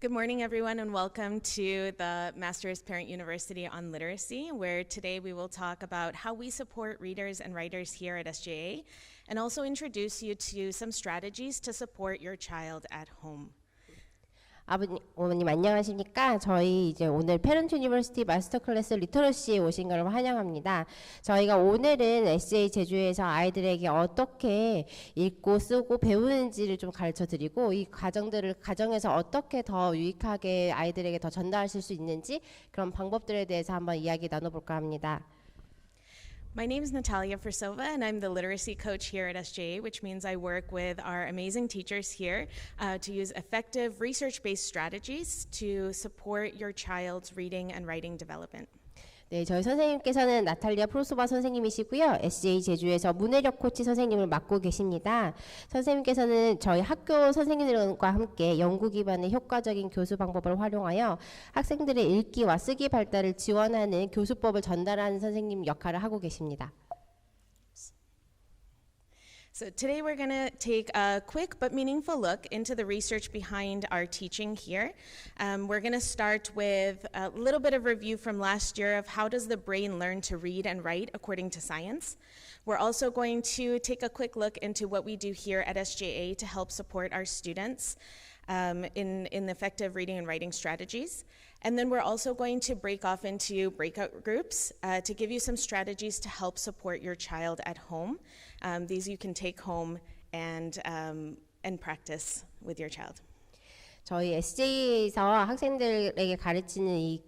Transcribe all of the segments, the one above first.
Good morning, everyone, and welcome to the Master's Parent University on Literacy, where today we will talk about how we support readers and writers here at SJA, and also introduce you to some strategies to support your child at home. 아버님, 어머님 안녕하십니까? 저희 이제 오늘 페런트 유니버시티 마스터 클래스 리터러시에 오신 걸 환영합니다. 저희가 오늘은 SJ 제주에서 아이들에게 어떻게 읽고 쓰고 배우는지를 좀 가르쳐 드리고 이 과정들을 가정에서 어떻게 더 유익하게 아이들에게 더 전달하실 수 있는지 그런 방법들에 대해서 한번 이야기 나눠볼까 합니다. My name is Natalia Fursova, and I'm the literacy coach here at SJA, which means I work with our amazing teachers here to use effective research-based strategies to support your child's reading and writing development. 네, 저희 선생님께서는 나탈리아 프로소바 선생님이시고요. SJ 제주에서 문해력 코치 선생님을 맡고 계십니다. 선생님께서는 저희 학교 선생님들과 함께 연구 기반의 효과적인 교수 방법을 활용하여 학생들의 읽기와 쓰기 발달을 지원하는 교수법을 전달하는 선생님 역할을 하고 계십니다. So today we're going to take a quick but meaningful look into the research behind our teaching here. We're going to start with a little bit of review from last year of how does the brain learn to read and write according to science. We're also going to take a quick look into what we do here at SJA to help support our students in effective reading and writing strategies. And then we're also going to break off into breakout groups to give you some strategies to help support your child at home. These you can take home and practice with your child. 저희 SJ에서 학생들에게 가르치는 이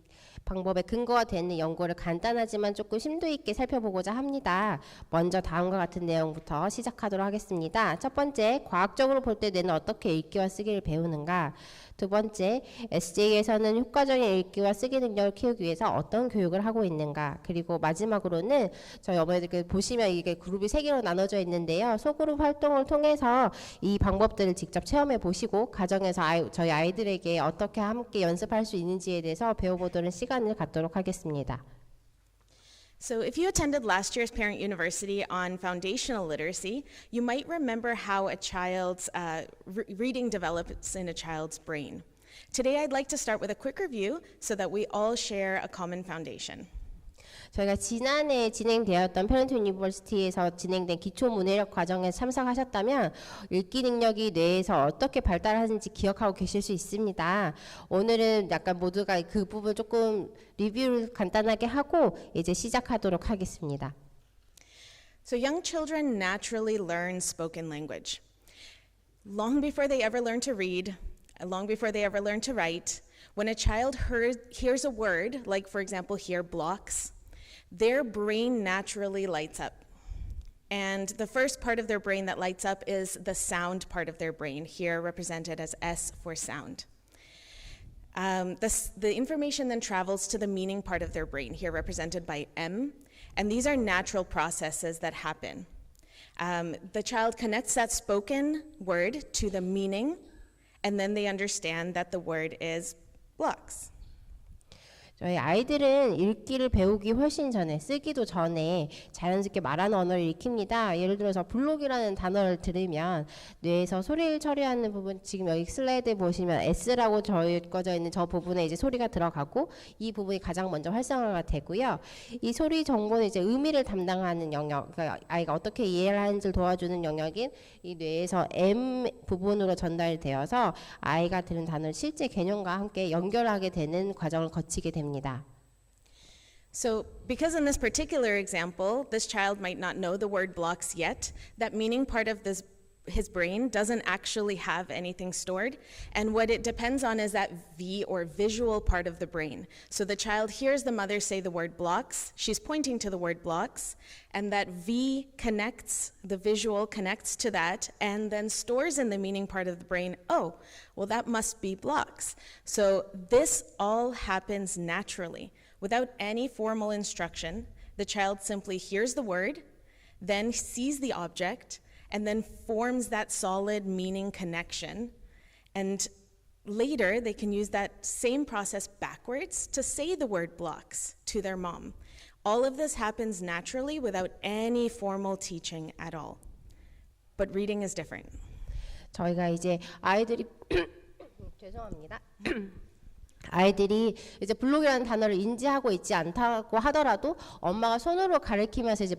방법의 근거가 되는 연구를 간단하지만 조금 심도 있게 살펴보고자 합니다. 먼저 다음과 같은 내용부터 시작하도록 하겠습니다. 첫 번째, 과학적으로 볼 때 뇌는 어떻게 읽기와 쓰기를 배우는가? 두 번째, SJ에서는 효과적인 읽기와 쓰기 능력을 키우기 위해서 어떤 교육을 하고 있는가? 그리고 마지막으로는 저희 어머니들 보시면 이게 그룹이 3개로 나눠져 있는데요. 소그룹 활동을 통해서 이 방법들을 직접 체험해 보시고 가정에서 저희 아이들에게 어떻게 함께 연습할 수 있는지에 대해서 배워보도록 시간을 갖도록 하겠습니다. So if you attended last year's Parent University on foundational literacy, you might remember how a child's reading develops in a child's brain. Today I'd like to start with a quick review so that we all share a common foundation. 저희가 지난해 진행되었던 페런트 유니버시티에서 진행된 기초 문해력 과정에 참석하셨다면 읽기 능력이 뇌에서 어떻게 발달하는지 기억하고 계실 수 있습니다. 오늘은 약간 모두가 그 부분 조금 리뷰를 간단하게 하고 이제 시작하도록 하겠습니다. So young children naturally learn spoken language. Long before they ever learn to read, long before they ever learn to write, when a child hears a word, like for example here, blocks, their brain naturally lights up. And the first part of their brain that lights up is the sound part of their brain, here represented as S for sound. The information then travels to the meaning part of their brain, here represented by M, and these are natural processes that happen. The child connects that spoken word to the meaning, and then they understand that the word is blocks. 저희 아이들은 읽기를 배우기 훨씬 전에 쓰기도 전에 자연스럽게 말하는 언어를 익힙니다. 예를 들어서 블록이라는 단어를 들으면 뇌에서 소리를 처리하는 부분 지금 여기 슬라이드에 보시면 S라고 적어져 있는 저 부분에 이제 소리가 들어가고 이 부분이 가장 먼저 활성화가 되고요. 이 소리 정보는 이제 의미를 담당하는 영역, 그러니까 아이가 어떻게 이해를 하는지를 도와주는 영역인 이 뇌에서 M 부분으로 전달되어서 아이가 들은 단어를 실제 개념과 함께 연결하게 되는 과정을 거치게 됩니다. So because in this particular example, this child might not know the word blocks yet, that meaning part of his brain doesn't actually have anything stored, and what it depends on is that V or visual part of the brain. So the child hears the mother say the word blocks, she's pointing to the word blocks, and that V connects, the visual connects to that, and then stores in the meaning part of the brain, oh, well that must be blocks. So this all happens naturally. Without any formal instruction, the child simply hears the word, then sees the object, and then forms that solid meaning connection. And later, they can use that same process backwards to say the word blocks to their mom. All of this happens naturally without any formal teaching at all. But reading is different. 저희가 이제 아이들이 죄송합니다. 아이들이 이제 블록이라는 단어를 인지하고 있지 않다고 하더라도 엄마가 손으로 가르치면서 이제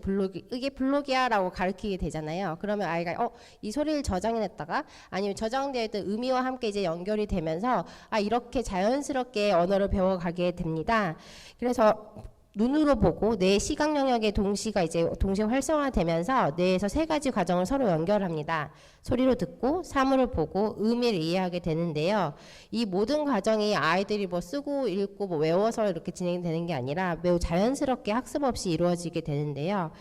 이게 블록이야라고 가르치게 되잖아요. 그러면 아이가 이 소리를 저장해냈다가 아니면 저장되어 있던 의미와 함께 이제 연결이 되면서 이렇게 자연스럽게 언어를 배워가게 됩니다. 그래서 눈으로 보고 뇌 시각 영역의 동시가 이제 동시에 활성화되면서 뇌에서 세 가지 과정을 서로 연결합니다. 소리로 듣고 사물을 보고 의미를 이해하게 되는데요. 이 모든 과정이 아이들이 뭐 쓰고 읽고 뭐 외워서 이렇게 진행되는 게 아니라 매우 자연스럽게 학습 없이 이루어지게 되는데요.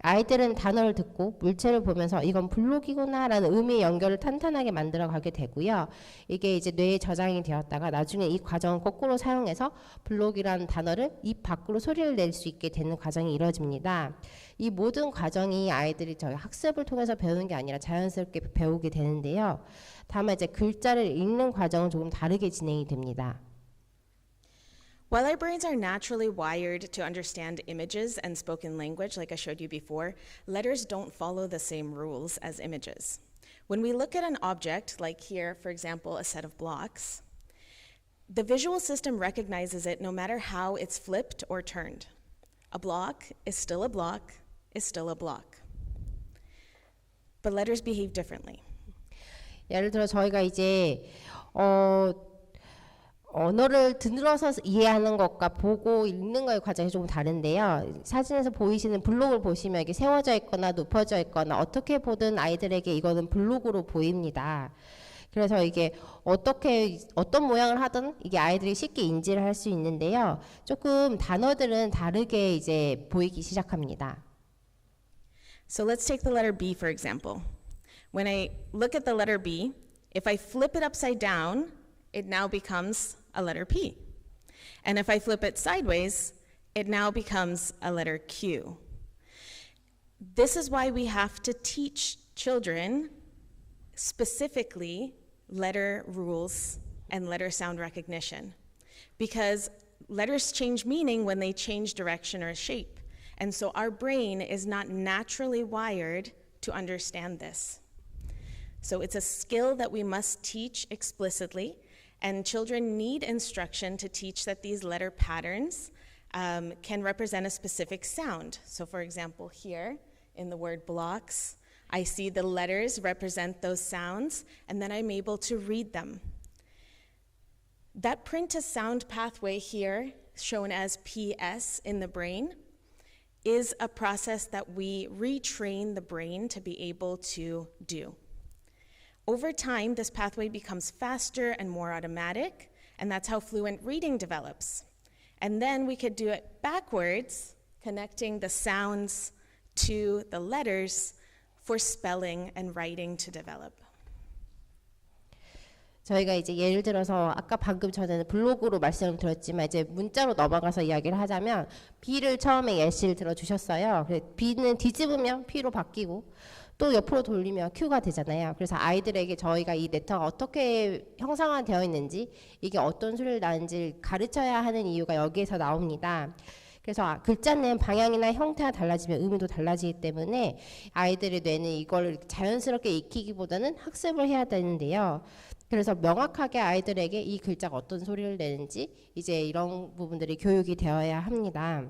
아이들은 단어를 듣고 물체를 보면서 이건 블록이구나 라는 의미 연결을 탄탄하게 만들어 가게 되고요. 이게 이제 뇌에 저장이 되었다가 나중에 이 과정을 거꾸로 사용해서 블록이라는 단어를 입 밖으로 소리를 낼 수 있게 되는 과정이 이루어집니다. 이 모든 과정이 아이들이 저희 학습을 통해서 배우는 게 아니라 자연스럽게 배우게 되는데요. 다만 이제 글자를 읽는 과정은 조금 다르게 진행이 됩니다. While our brains are naturally wired to understand images and spoken language, like I showed you before, letters don't follow the same rules as images. When we look at an object, like here, for example, a set of blocks, the visual system recognizes it no matter how it's flipped or turned. A block is still a block, is still a block. But letters behave differently. 예를 들어 저희가 이제 언어를 들어서 이해하는 것과 보고 읽는 거의 과정이 조금 다른데요. 사진에서 보이시는 블록을 보시면 이게 세워져 있거나 높아져 있거나 어떻게 보든 아이들에게 이거는 블록으로 보입니다. 그래서 이게 어떤 모양을 하든 이게 아이들이 쉽게 인지를 할 수 있는데요. 조금 단어들은 다르게 이제 보이기 시작합니다. So let's take the letter B, for example. When I look at the letter B, if I flip it upside down, it now becomes a letter P. And if I flip it sideways, it now becomes a letter Q. This is why we have to teach children specifically letter rules and letter sound recognition, because letters change meaning when they change direction or shape. And so our brain is not naturally wired to understand this. So it's a skill that we must teach explicitly, and children need instruction to teach that these letter patterns can represent a specific sound. So for example, here in the word blocks, I see the letters represent those sounds, and then I'm able to read them. That print to sound pathway here, shown as PS in the brain, is a process that we retrain the brain to be able to do. Over time, this pathway becomes faster and more automatic, and that's how fluent reading develops. And then we could do it backwards, connecting the sounds to the letters for spelling and writing to develop. 저희가 이제 예를 들어서 아까 방금 전에는 블로그로 말씀을 드렸지만 이제 문자로 넘어가서 이야기를 하자면 B를 처음에 예시를 들어주셨어요. B는 뒤집으면 P로 바뀌고 또 옆으로 돌리면 Q가 되잖아요. 그래서 아이들에게 저희가 이 레터가 어떻게 형상화되어 있는지 이게 어떤 소리를 나는지 가르쳐야 하는 이유가 여기에서 나옵니다. 그래서 글자는 방향이나 형태가 달라지면 의미도 달라지기 때문에 아이들의 뇌는 이걸 자연스럽게 익히기보다는 학습을 해야 되는데요. 그래서 명확하게 아이들에게 이 글자가 어떤 소리를 내는지 이제 이런 부분들이 교육이 되어야 합니다.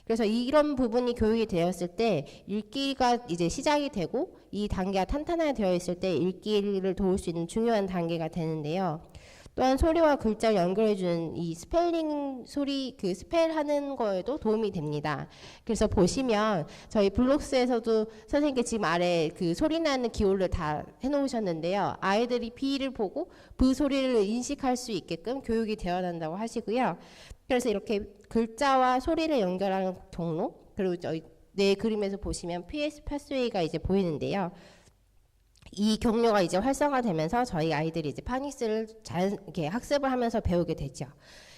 그래서 이런 부분이 교육이 되었을 때 읽기가 이제 시작이 되고 이 단계가 탄탄하게 되어 있을 때 읽기를 도울 수 있는 중요한 단계가 되는데요. 또한 소리와 글자를 연결해주는 이 스펠링 소리 그 스펠하는 거에도 도움이 됩니다. 그래서 보시면 저희 블록스에서도 선생님께 지금 아래 그 소리 나는 기호를 다 해놓으셨는데요. 아이들이 B를 보고 그 소리를 인식할 수 있게끔 교육이 되어야 한다고 하시고요. 그래서 이렇게 글자와 소리를 연결하는 경로 그리고 저희 내 그림에서 보시면 PS 패스웨이가 이제 보이는데요. 이 경로가 이제 활성화되면서 저희 아이들이 이제 파닉스를 이렇게 학습을 하면서 배우게 되죠.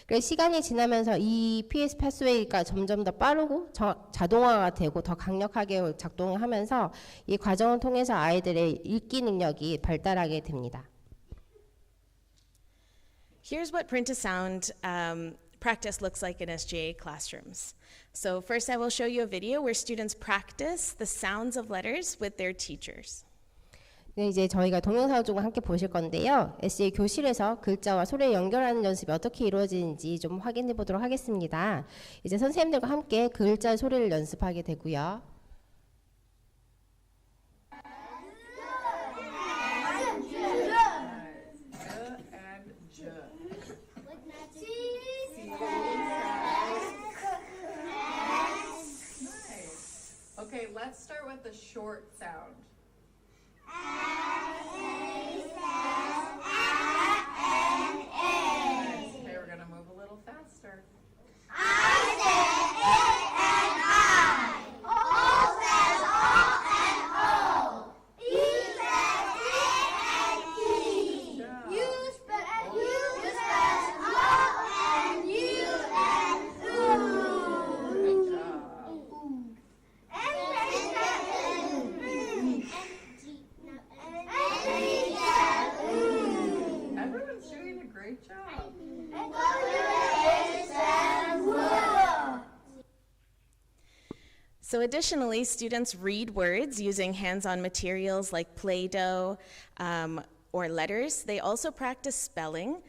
그래서 시간이 지나면서 이 PS 패스웨이가 점점 더 빠르고 자동화가 되고 더 강력하게 작동하면서 이 과정을 통해서 아이들의 읽기 능력이 발달하게 됩니다. Here's what print to sound practice looks like in SGA classrooms. So first I will show you a video where students practice the sounds of letters with their teachers. 네, 이제 저희가 동영상을 조금 함께 보실 건데요. SJ 교실에서 글자와 소리를 연결하는 연습이 어떻게 이루어지는지 좀 확인해 보도록 하겠습니다. 이제 선생님들과 함께 글자 소리를 연습하게 되고요. Okay, let's start with the short sound. Okay, we're gonna move a little faster. Good job. Everyone's doing a great job. So additionally, students read words using hands-on materials like Play-Doh or letters. They also practice spelling,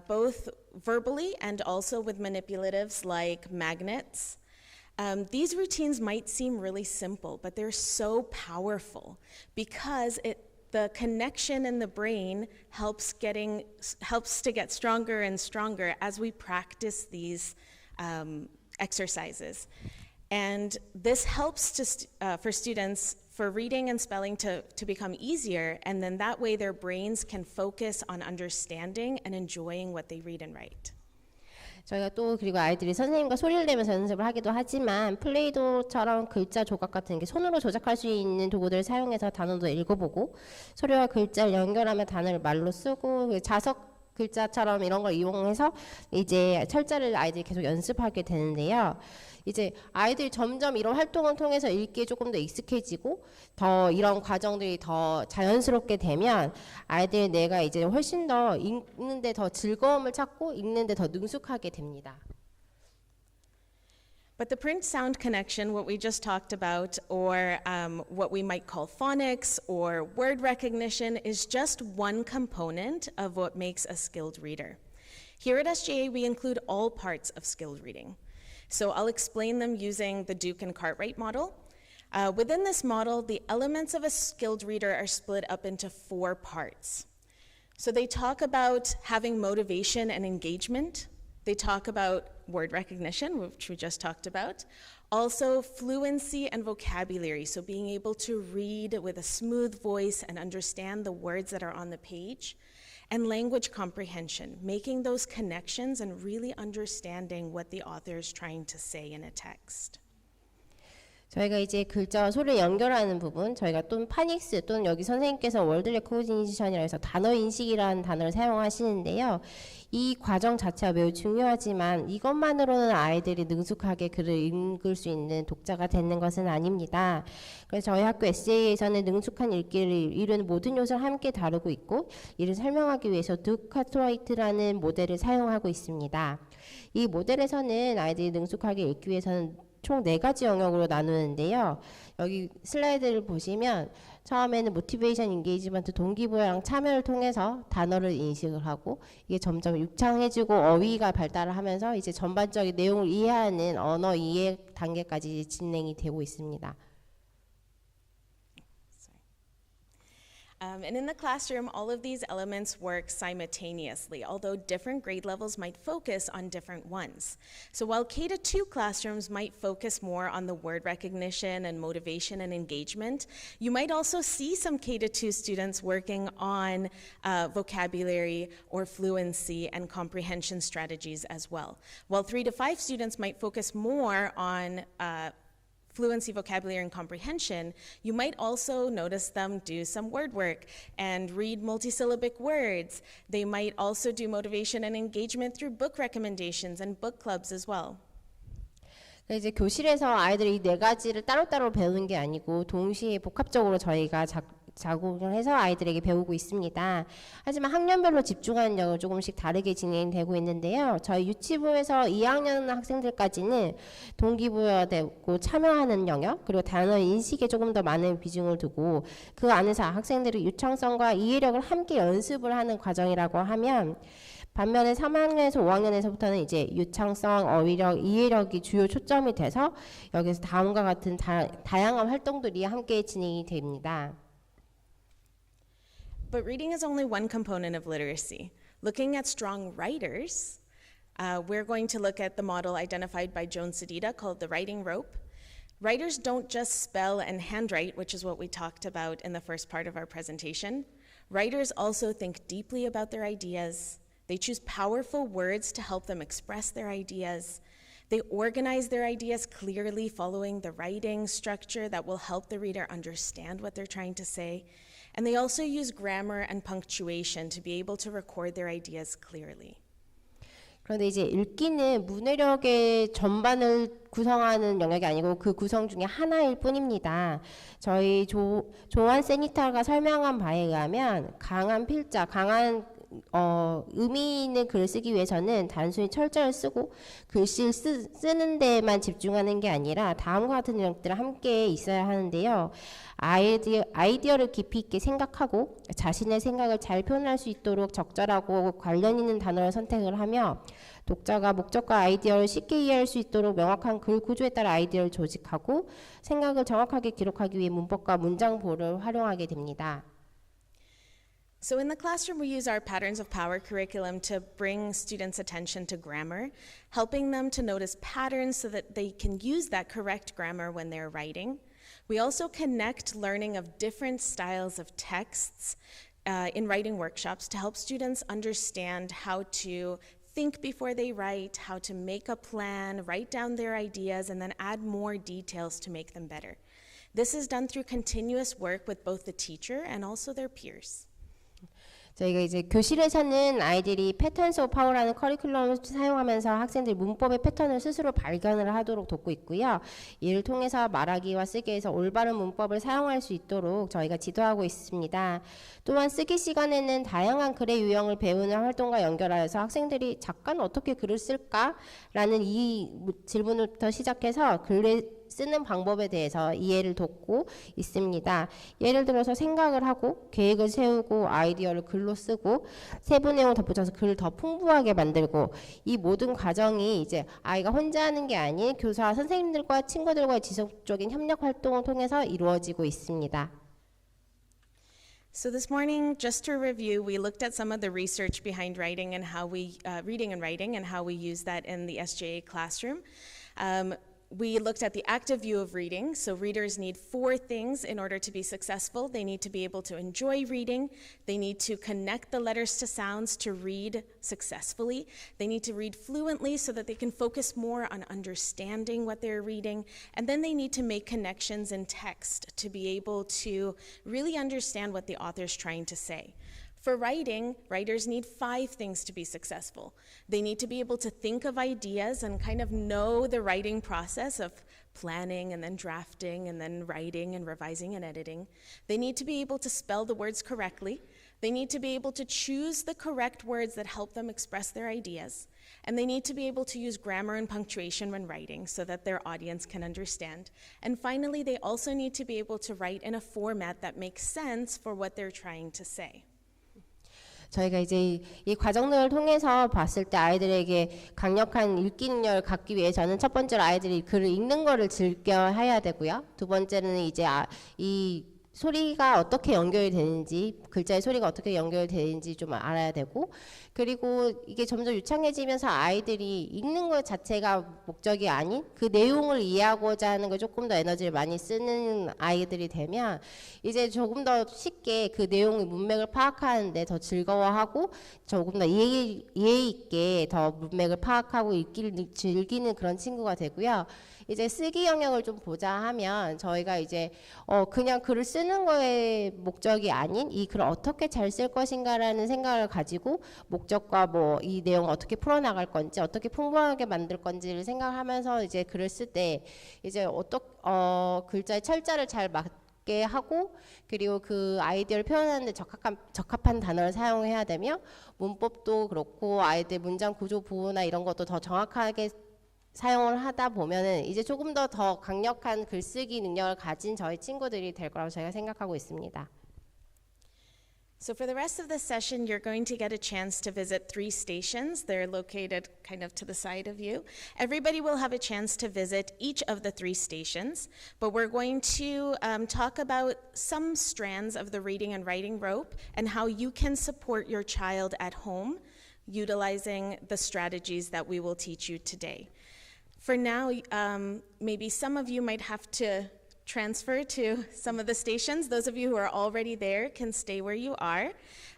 both verbally and also with manipulatives like magnets. These routines might seem really simple, but they're so powerful because the connection in the brain helps to get stronger and stronger as we practice these exercises. And this helps for students for reading and spelling to become easier, and then that way their brains can focus on understanding and enjoying what they read and write. 저희가 또 그리고 아이들이 선생님과 소리를 내면서 연습을 하기도 하지만 플레이도처럼 글자 조각 같은 게 손으로 조작할 수 있는 도구들을 사용해서 단어도 읽어보고 소리와 글자를 연결하며 단어를 말로 쓰고 자석 글자처럼 이런 걸 이용해서 이제 철자를 아이들이 계속 연습하게 되는데요. 이제 아이들이 점점 이런 활동을 통해서 읽기에 조금 더 익숙해지고 더 이런 과정들이 더 자연스럽게 되면 아이들의 뇌가 이제 훨씬 더 읽는데 더 즐거움을 찾고 읽는데 더 능숙하게 됩니다. But the print sound connection, what we just talked about, or what we might call phonics or word recognition, is just one component of what makes a skilled reader. Here at SJA, we include all parts of skilled reading. So I'll explain them using the Duke and Cartwright model. Within this model, the elements of a skilled reader are split up into 4 parts. So they talk about having motivation and engagement. They talk about word recognition, which we just talked about. Also, fluency and vocabulary, so being able to read with a smooth voice and understand the words that are on the page. And language comprehension, making those connections and really understanding what the author is trying to say in a text. 저희가 이제 글자와 소리를 연결하는 부분, 저희가 또는 파닉스 또는 여기 선생님께서 월드 레코그니션이라 해서 단어 인식이라는 단어를 사용하시는데요. 이 과정 자체가 매우 중요하지만 이것만으로는 아이들이 능숙하게 글을 읽을 수 있는 독자가 되는 것은 아닙니다. 그래서 저희 학교 SJ에서는 능숙한 읽기를 이루는 모든 요소를 함께 다루고 있고 이를 설명하기 위해서 듀크 카트라이트라는 모델을 사용하고 있습니다. 이 모델에서는 아이들이 능숙하게 읽기 위해서는 총 4가지 영역으로 나누는데요. 여기 슬라이드를 보시면 처음에는 모티베이션, 인게이지먼트, 동기부여랑 참여를 통해서 단어를 인식을 하고 이게 점점 육창해지고 어휘가 발달을 하면서 이제 전반적인 내용을 이해하는 언어 이해 단계까지 진행이 되고 있습니다. And in the classroom, all of these elements work simultaneously, although different grade levels might focus on different ones. So while K-2 classrooms might focus more on the word recognition and motivation and engagement, you might also see some K-2 students working on vocabulary or fluency and comprehension strategies as well. While 3 to 5 students might focus more on fluency, vocabulary, and comprehension, you might also notice them do some word work and read multisyllabic words. They might also do motivation and engagement through book recommendations and book clubs as well. 이제 교실에서 아이들이 이 4가지를 따로따로 배우는 게 아니고 동시에 복합적으로 저희가 작업을 해서 아이들에게 배우고 있습니다. 하지만 학년별로 집중하는 영역을 조금씩 다르게 진행되고 있는데요. 저희 유치부에서 2학년 학생들까지는 동기부여되고 참여하는 영역, 그리고 단어 인식에 조금 더 많은 비중을 두고 그 안에서 학생들이 유창성과 이해력을 함께 연습을 하는 과정이라고 하면, 반면에 3학년에서 5학년에서부터는 이제 유창성, 어휘력, 이해력이 주요 초점이 돼서 여기서 다음과 같은 다양한 활동들이 함께 진행이 됩니다. But reading is only one component of literacy. Looking at strong writers, we're going to look at the model identified by Joan Sedita called the writing rope. Writers don't just spell and handwrite, which is what we talked about in the first part of our presentation. Writers also think deeply about their ideas. They choose powerful words to help them express their ideas. They organize their ideas clearly, following the writing structure that will help the reader understand what they're trying to say. And they also use grammar and punctuation to be able to record their ideas clearly. 그런데 이제 읽기는 문해력의 전반을 구성하는 영역이 아니고 그 구성 중에 하나일 뿐입니다. 저희 조한 세니타가 설명한 바에 의하면 강한 필자, 강한 의미 있는 글을 쓰기 위해서는 단순히 철자를 쓰고 글씨를 쓰는 데만 집중하는 게 아니라 다음과 같은 영역들이 함께 있어야 하는데요. 아이디어를 깊이 있게 생각하고 자신의 생각을 잘 표현할 수 있도록 적절하고 관련 있는 단어를 선택을 하며, 독자가 목적과 아이디어를 쉽게 이해할 수 있도록 명확한 글 구조에 따라 아이디어를 조직하고 생각을 정확하게 기록하기 위해 문법과 문장보를 활용하게 됩니다. So in the classroom, we use our Patterns of Power curriculum to bring students' attention to grammar, helping them to notice patterns so that they can use that correct grammar when they're writing. We also connect learning of different styles of texts in writing workshops to help students understand how to think before they write, how to make a plan, write down their ideas, and then add more details to make them better. This is done through continuous work with both the teacher and also their peers. 저희가 이제 교실에서는 아이들이 패턴스 오브 파워라는 커리큘럼을 사용하면서 학생들이 문법의 패턴을 스스로 발견을 하도록 돕고 있고요. 이를 통해서 말하기와 쓰기에서 올바른 문법을 사용할 수 있도록 저희가 지도하고 있습니다. 또한 쓰기 시간에는 다양한 글의 유형을 배우는 활동과 연결하여서 학생들이 작가는 어떻게 글을 쓸까라는 이 질문부터 시작해서 글을 쓰는 방법에 대해서 이해를 돕고 있습니다. 예를 들어서 생각을 하고 계획을 세우고 아이디어를 글로 쓰고 세부 내용을 덧붙여서 글을 더 풍부하게 만들고, 이 모든 과정이 이제 아이가 혼자 하는 게 아닌 교사와 선생님들과 친구들과의 지속적인 협력 활동을 통해서 이루어지고 있습니다. So this morning, just to review, we looked at some of the research behind writing and how we reading and writing and how we use that in the SJA classroom. We looked at the active view of reading. So readers need 4 things in order to be successful. They need to be able to enjoy reading. They need to connect the letters to sounds to read successfully. They need to read fluently so that they can focus more on understanding what they're reading. And then they need to make connections in text to be able to really understand what the author's trying to say. For writing, writers need 5 things to be successful. They need to be able to think of ideas and kind of know the writing process of planning and then drafting and then writing and revising and editing. They need to be able to spell the words correctly. They need to be able to choose the correct words that help them express their ideas. And they need to be able to use grammar and punctuation when writing so that their audience can understand. And finally, they also need to be able to write in a format that makes sense for what they're trying to say. 저희가 이제 이 과정들을 통해서 봤을 때 아이들에게 강력한 읽기 능력을 갖기 위해서는 첫 번째로 아이들이 글을 읽는 거를 즐겨해야 되고요. 두 번째는 이제 이 소리가 어떻게 연결이 되는지, 글자의 소리가 어떻게 연결이 되는지 좀 알아야 되고, 그리고 이게 점점 유창해지면서 아이들이 읽는 것 자체가 목적이 아닌 그 내용을 이해하고자 하는 거 조금 더 에너지를 많이 쓰는 아이들이 되면 이제 조금 더 쉽게 그 내용의 문맥을 파악하는데 더 즐거워하고 조금 더 이해 있게 더 문맥을 파악하고 읽기를 즐기는 그런 친구가 되고요. 이제 쓰기 영역을 좀 보자 하면 저희가 이제 그냥 글을 쓰는 거에 목적이 아닌 이 글을 어떻게 잘 쓸 것인가라는 생각을 가지고 목적과 뭐 이 내용을 어떻게 풀어나갈 건지 어떻게 풍부하게 만들 건지를 생각하면서 이제 글을 쓸 때 이제 글자의 철자를 잘 맞게 하고 그리고 그 아이디어를 표현하는데 적합한 단어를 사용해야 되며 문법도 그렇고 아이들 문장 구조 부호나 이런 것도 더 정확하게 사용을 하다 보면은 이제 조금 더 강력한 글쓰기 능력을 가진 저희 친구들이 될 거라고 제가 생각하고 있습니다. So for the rest of the session, you're going to get a chance to visit 3 stations. They're located kind of to the side of you. Everybody will have a chance to visit each of the 3 stations, but we're going to talk about some strands of the reading and writing rope and how you can support your child at home utilizing the strategies that we will teach you today. For now, maybe some of you might have to transfer to some of the stations. Those of you who are already there can stay where you are.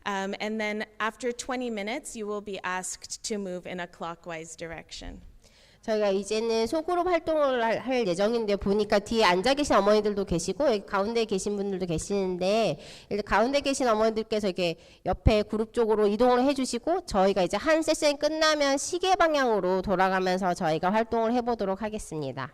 And then after 20 minutes, you will be asked to move in a clockwise direction. 저희가 이제는 소그룹 활동을 할 예정인데 보니까 뒤에 앉아 계신 어머니들도 계시고 여기 가운데 계신 분들도 계시는데 가운데 계신 어머니들께서 이렇게 옆에 그룹 쪽으로 이동을 해주시고 저희가 이제 한 세션이 끝나면 시계 방향으로 돌아가면서 저희가 활동을 해보도록 하겠습니다.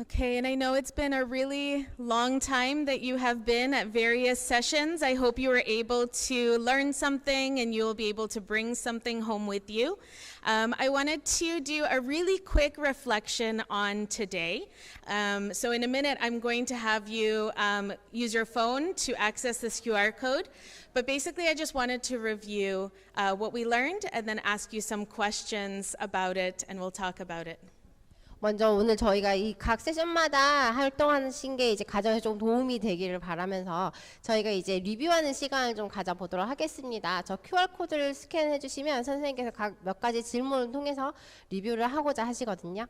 Okay, and I know it's been a really long time that you have been at various sessions. I hope you were able to learn something and you'll be able to bring something home with you. I wanted to do a really quick reflection on today. So in a minute, I'm going to have you use your phone to access this QR code. But basically, I just wanted to review what we learned and then ask you some questions about it, and we'll talk about it. 먼저 오늘 저희가 이 각 세션마다 활동하신 게 이제 가정에 좀 도움이 되기를 바라면서 저희가 이제 리뷰하는 시간을 좀 가져보도록 하겠습니다. 저 QR코드를 스캔해 주시면 선생님께서 각 몇 가지 질문을 통해서 리뷰를 하고자 하시거든요.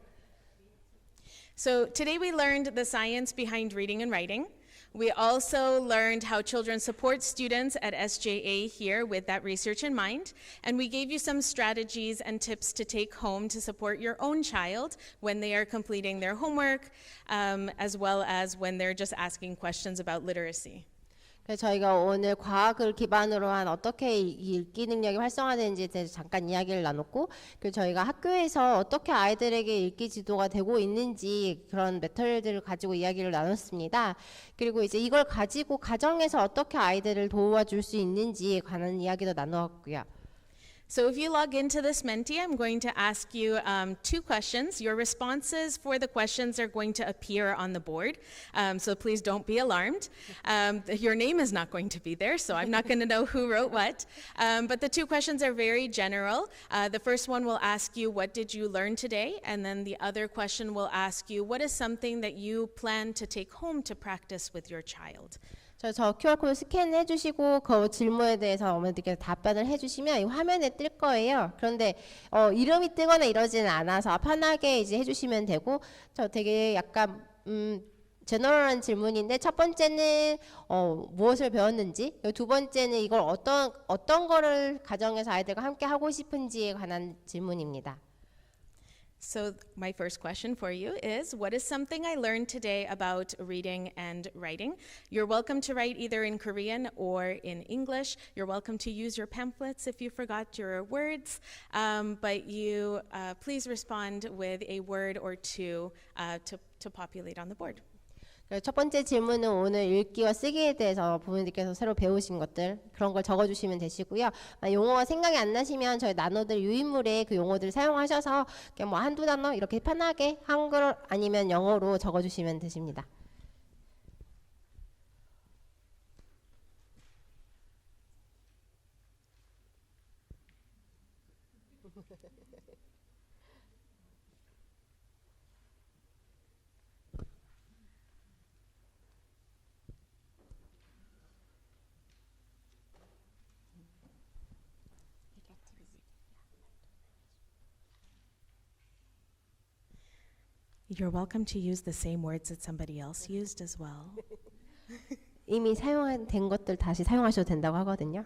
So today we learned the science behind reading and writing. We also learned how children support students at SJA here with that research in mind. And we gave you some strategies and tips to take home to support your own child when they are completing their homework, as well as when they're just asking questions about literacy. 그래서 저희가 오늘 과학을 기반으로 한 어떻게 이 읽기 능력이 활성화되는지에 대해서 잠깐 이야기를 나눴고 그리고 저희가 학교에서 어떻게 아이들에게 읽기 지도가 되고 있는지 그런 메터드를 가지고 이야기를 나눴습니다. 그리고 이제 이걸 가지고 가정에서 어떻게 아이들을 도와줄 수 있는지에 관한 이야기도 나누었고요. So if you log into this Menti, I'm going to ask you 2 questions. Your responses for the questions are going to appear on the board, so please don't be alarmed. Your name is not going to be there, so I'm not going to know who wrote what. But the 2 questions are very general. The first one will ask you, what did you learn today? And then the other question will ask you, what is something that you plan to take home to practice with your child? 저 QR코드 스캔해 주시고 그 질문에 대해서 어머니들께서 답변을 해주시면 이 화면에 뜰 거예요. 그런데 이름이 뜨거나 이러지는 않아서 편하게 이제 해주시면 되고 저 되게 약간 제너럴한 질문인데 첫 번째는 무엇을 배웠는지 두 번째는 이걸 어떤 거를 가정에서 아이들과 함께 하고 싶은지에 관한 질문입니다. So my first question for you is, what is something I learned today about reading and writing? You're welcome to write either in Korean or in English. You're welcome to use your pamphlets if you forgot your words, but you please respond with a word or two to populate on the board. 첫 번째 질문은 오늘 읽기와 쓰기에 대해서 부모님들께서 새로 배우신 것들 그런 걸 적어주시면 되시고요. 용어가 생각이 안 나시면 저희 나노들 유인물에 그 용어들을 사용하셔서 그냥 뭐 한두 단어 이렇게 편하게 한글 아니면 영어로 적어주시면 되십니다. You're welcome to use the same words that somebody else used as well. 이미 사용된 것들 다시 사용하셔도 된다고 하거든요.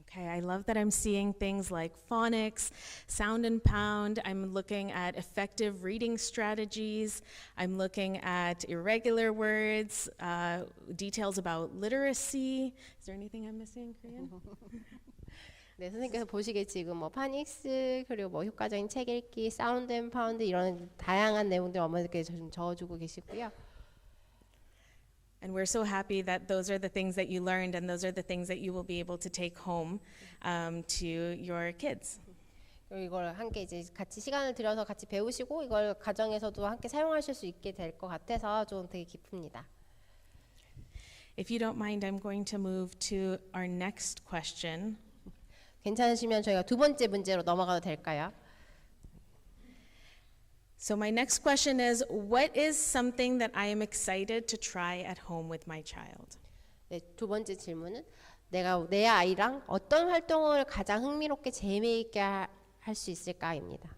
Okay, I love that I'm seeing things like phonics, sound and pound. I'm looking at effective reading strategies. I'm looking at irregular words, details about literacy. Is there anything I'm missing, Korean? 네, 선생님께서 보시기에 지금 뭐 파닉스 그리고 뭐 효과적인 책 읽기, 사운드 앤 파운드 이런 다양한 내용들 어머니께서 좀 적어주고 계시고요. And we're so happy that those are the things that you learned and those are the things that you will be able to take home to your kids. 그리고 이걸 함께 이제 같이 시간을 들여서 같이 배우시고 이걸 가정에서도 함께 사용하실 수 있게 될 것 같아서 좀 되게 기쁩니다. If you don't mind, I'm going to move to our next question. 괜찮으시면 저희가 두 번째 문제로 넘어가도 될까요? So my next question is, what is something that I am excited to try at home with my child? 네, 두 번째 질문은 내가 내 아이랑 어떤 활동을 가장 흥미롭게 재미있게 할 수 있을까입니다.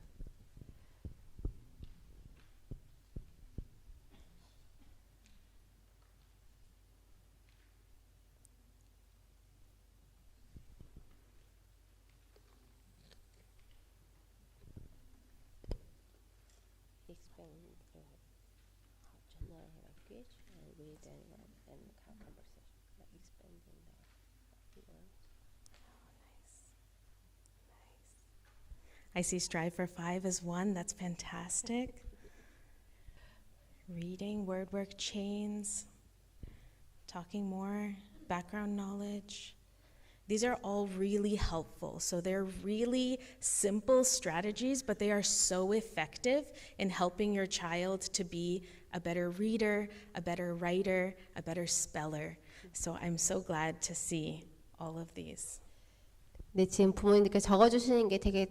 I see Strive for 5 as one. That's fantastic. Reading, word work chains, talking more, background knowledge. These are all really helpful. So they're really simple strategies, but they are so effective in helping your child to be a better reader, a better writer, a better speller. So I'm so glad to see all of these. 네, 지금 부모님들께 적어주시는 게 되게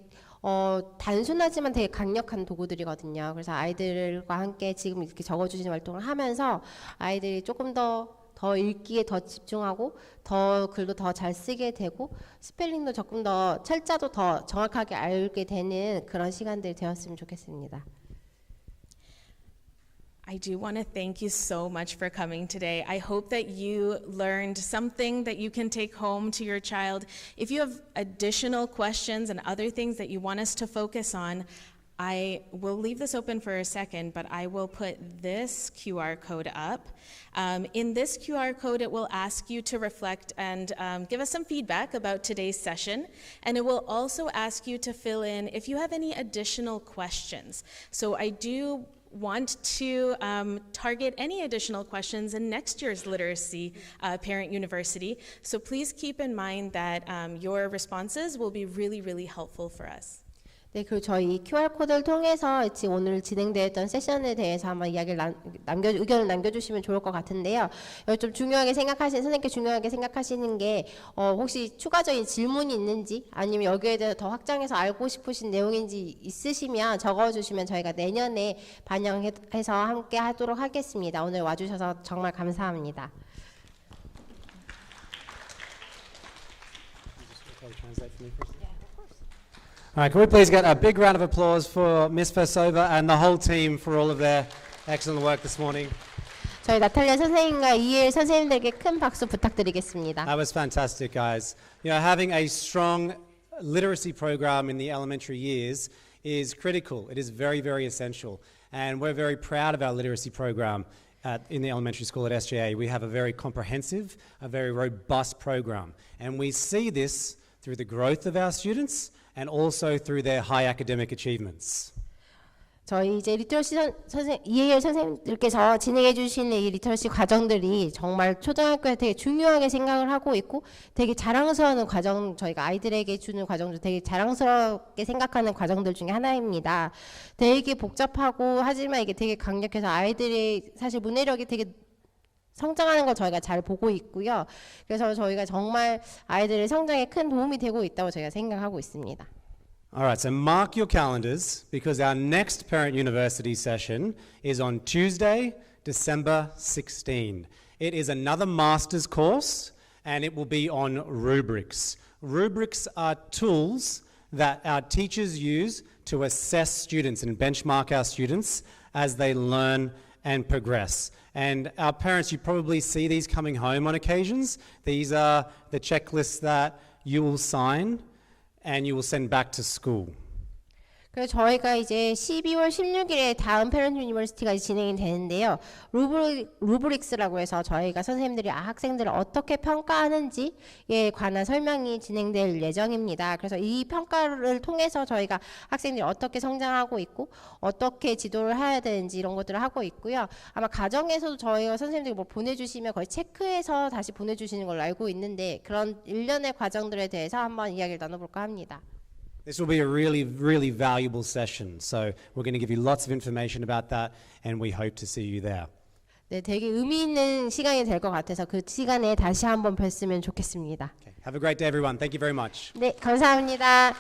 단순하지만 되게 강력한 도구들이거든요. 그래서 아이들과 함께 지금 이렇게 적어주시는 활동을 하면서 아이들이 조금 더 읽기에 더 집중하고 더 글도 더 잘 쓰게 되고 스펠링도 조금 더 철자도 더 정확하게 알게 되는 그런 시간들이 되었으면 좋겠습니다. I do want to thank you so much for coming today. I hope that you learned something that you can take home to your child. If you have additional questions and other things that you want us to focus on, I will leave this open for a second, but I will put this QR code up. In this QR code, it will ask you to reflect and give us some feedback about today's session. And it will also ask you to fill in if you have any additional questions. So I do want to target any additional questions in next year's Literacy Parent University. So please keep in mind that your responses will be really, really helpful for us. 네, 그리고 저희 QR코드를 통해서 지금 오늘 진행되었던 세션에 대해서 한번 이야기를 의견을 남겨주시면 좋을 것 같은데요. 좀 중요하게 선생님께 중요하게 생각하시는 게 혹시 추가적인 질문이 있는지 아니면 여기에 대해서 더 확장해서 알고 싶으신 내용인지 있으시면 적어주시면 저희가 내년에 반영해서 함께 하도록 하겠습니다. 오늘 와주셔서 정말 감사합니다. All right, can we please get a big round of applause for Ms. Versova and the whole team for all of their excellent work this morning. 저희 나탈리아 선생님과 이엘 선생님들에게 큰 박수 부탁드리겠습니다. That was fantastic, guys. You know, having a strong literacy program in the elementary years is critical. It is very, very essential. And we're very proud of our literacy program in the elementary school at SGA. We have a very comprehensive, a very robust program. And we see this through the growth of our students and also through their high academic achievements. 저희 이제 리터러시 이혜열 선생님들께서 진행해 주시는 이 리터러시 과정들이 정말 초등학교에 되게 중요하게 생각을 하고 있고 되게 자랑스러운 과정, 저희가 아이들에게 주는 과정도 되게 자랑스럽게 생각하는 과정들 중에 하나입니다. 되게 복잡하고 하지만 이게 되게 강력해서 아이들이 사실 문해력이 되게 성장하는 걸 저희가 잘 보고 있고요. 그래서 저희가 정말 아이들의 성장에 큰 도움이 되고 있다고 저희가 생각하고 있습니다. All right, so mark your calendars because our next Parent University session is on Tuesday, December 16. It is another master's course and it will be on rubrics. Rubrics are tools that our teachers use to assess students and benchmark our students as they learn and progress. And our parents, you probably see these coming home on occasions. These are the checklists that you will sign and you will send back to school. 그래서 저희가 이제 12월 16일에 다음 패런트 유니버시티가 진행이 되는데요. 루브릭스라고 해서 저희가 선생님들이 학생들을 어떻게 평가하는지에 관한 설명이 진행될 예정입니다. 그래서 이 평가를 통해서 저희가 학생들이 어떻게 성장하고 있고 어떻게 지도를 해야 되는지 이런 것들을 하고 있고요. 아마 가정에서도 저희가 선생님들이 뭐 보내주시면 거의 체크해서 다시 보내주시는 걸로 알고 있는데 그런 일련의 과정들에 대해서 한번 이야기를 나눠볼까 합니다. This will be a really valuable session. So we're going to give you lots of information about that, and we hope to see you there. 네, 되게 의미 있는 시간이 될 것 같아서 그 시간에 다시 한번 뵀으면 좋겠습니다. Okay. Have a great day, everyone. Thank you very much. 네, 감사합니다.